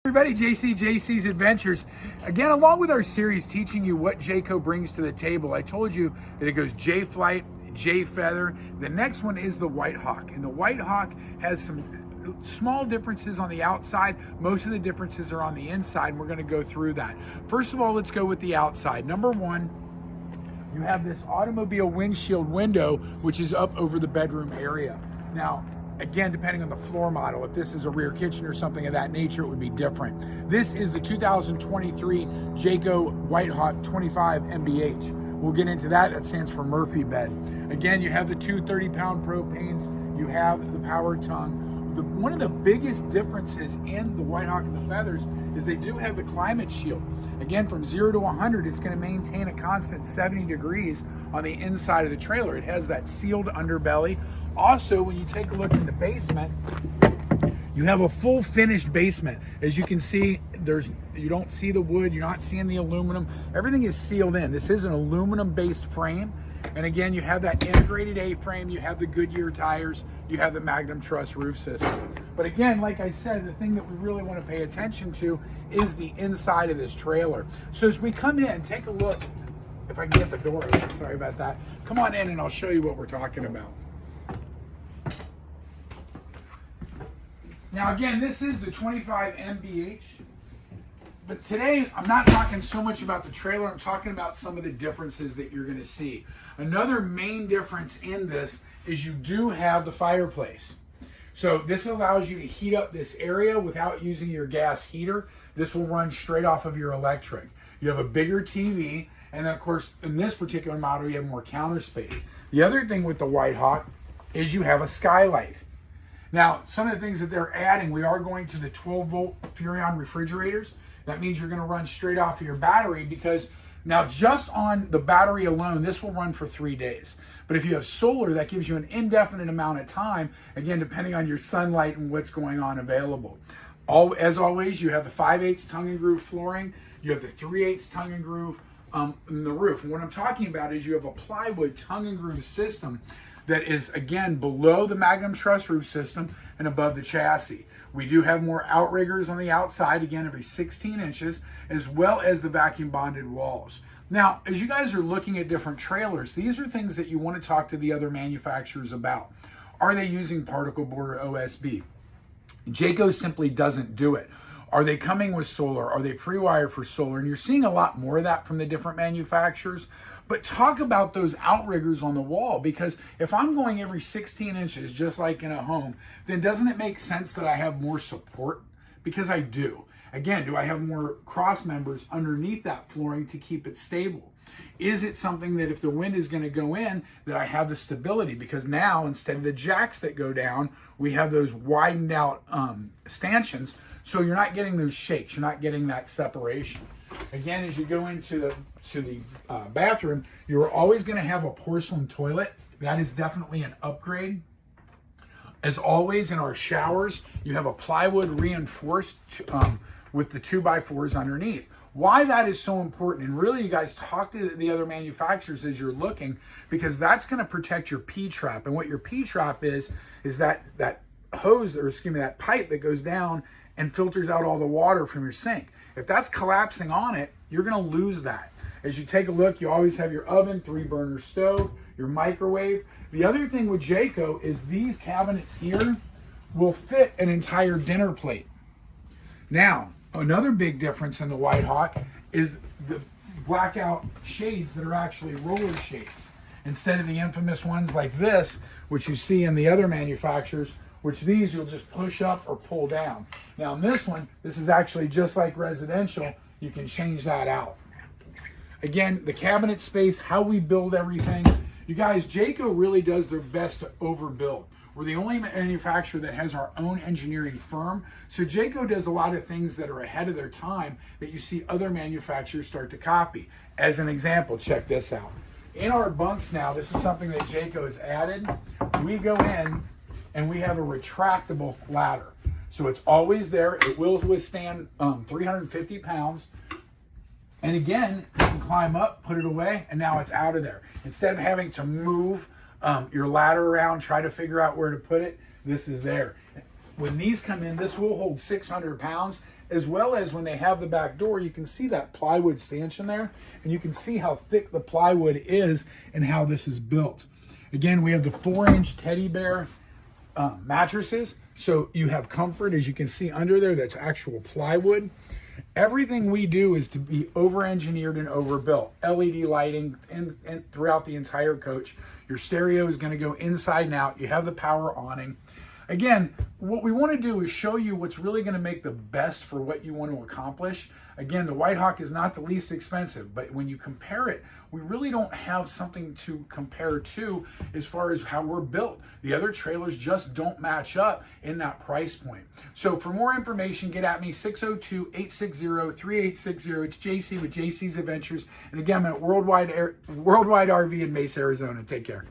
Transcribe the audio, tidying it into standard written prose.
Everybody, JC's Adventures. Again, along with our series teaching you what Jayco brings to the table, I told you that it goes J Flight, J Feather. The next one is the White Hawk. And the White Hawk has some small differences on the outside. Most of the differences are on the inside, and we're going to go through that. First of all, let's go with the outside. Number one, you have this automobile windshield window, which is up over the bedroom area. Now, again, depending on the floor model, if this is a rear kitchen or something of that nature, it would be different. This is the 2023 Jayco White Hawk 25 MBH. We'll get into that. That stands for Murphy bed. Again, you have the two 30-pound propanes. You have the power tongue. One of the biggest differences in the White Hawk and the Feathers is they do have the climate shield. Again, from 0 to 100, it's going to maintain a constant 70 degrees on the inside of the trailer. It has that sealed underbelly. Also, when you take a look in the basement, you have a full finished basement. As you can see, you don't see the wood, you're not seeing the aluminum. Everything is sealed in. This is an aluminum-based frame. And again, you have that integrated A-frame, you have the Goodyear tires, you have the Magnum Truss roof system. But again, like I said, the thing that we really want to pay attention to is the inside of this trailer. So as we come in, take a look. If I can get the door open, sorry about that. Come on in and I'll show you what we're talking about. Now again, this is the 25 MBH, but today I'm not talking so much about the trailer, I'm talking about some of the differences that you're going to see. Another main difference in this is you do have the fireplace. So this allows you to heat up this area without using your gas heater. This will run straight off of your electric. You have a bigger TV, and then of course in this particular model you have more counter space. The other thing with the White Hawk is you have a skylight. Now, some of the things that they're adding, we are going to the 12-volt Furrion refrigerators. That means you're going to run straight off of your battery, because now just on the battery alone, this will run for 3 days. But if you have solar, that gives you an indefinite amount of time, again, depending on your sunlight and what's going on available. As always, you have the 5/8 tongue and groove flooring. You have the 3/8 tongue and groove in the roof. And what I'm talking about is you have a plywood tongue and groove system that is, again, below the Magnum Truss roof system and above the chassis. We do have more outriggers on the outside, again, every 16 inches, as well as the vacuum bonded walls. Now, as you guys are looking at different trailers, these are things that you want to talk to the other manufacturers about. Are they using particle board or OSB? Jayco simply doesn't do it. Are they coming with solar? Are they pre-wired for solar? And you're seeing a lot more of that from the different manufacturers. But talk about those outriggers on the wall, because if I'm going every 16 inches, just like in a home, then doesn't it make sense that I have more support? Because I do. Again, do I have more cross members underneath that flooring to keep it stable? Is it something that if the wind is going to go in, that I have the stability? Because now, instead of the jacks that go down, we have those widened out stanchions, so you're not getting those shakes, you're not getting that separation. Again, as you go into the bathroom, you're always going to have a porcelain toilet. That is definitely an upgrade. As always, in our showers, you have a plywood reinforced with the 2x4s underneath. Why that is so important, and really you guys talk to the other manufacturers as you're looking, because that's going to protect your P-trap. And what your P-trap is that hose, or excuse me, that pipe that goes down and filters out all the water from your sink. If that's collapsing on it, you're going to lose that. As you take a look, you always have your oven, 3-burner stove, your microwave. The other thing with Jayco is these cabinets here will fit an entire dinner plate. Now, another big difference in the White Hawk is the blackout shades that are actually roller shades, instead of the infamous ones like this, which you see in the other manufacturers, which these you'll just push up or pull down. Now in this one, this is actually just like residential. You can change that out. Again, the cabinet space, how we build everything. You guys, Jayco really does their best to overbuild. We're the only manufacturer that has our own engineering firm. So Jayco does a lot of things that are ahead of their time that you see other manufacturers start to copy. As an example, check this out. In our bunks now, this is something that Jayco has added. We go in and we have a retractable ladder. So it's always there. It will withstand 350 pounds. And again, you can climb up, put it away, and now it's out of there. Instead of having to move your ladder around, try to figure out where to put it, this is there. When these come in, this will hold 600 pounds. as well as when they have the back door, you can see that plywood stanchion there, and you can see how thick the plywood is and how this is built. Again, we have the 4-inch teddy bear mattresses, so you have comfort. As you can see under there, that's actual plywood. Everything we do is to be over-engineered and overbuilt. LED lighting throughout the entire coach. Your stereo is going to go inside and out. You have the power awning. Again, what we want to do is show you what's really going to make the best for what you want to accomplish. Again, the White Hawk is not the least expensive, but when you compare it, we really don't have something to compare to as far as how we're built. The other trailers just don't match up in that price point. So for more information, get at me, 602-860-3860. It's JC with JC's Adventures. And again, I'm at Worldwide RV in Mesa, Arizona. Take care.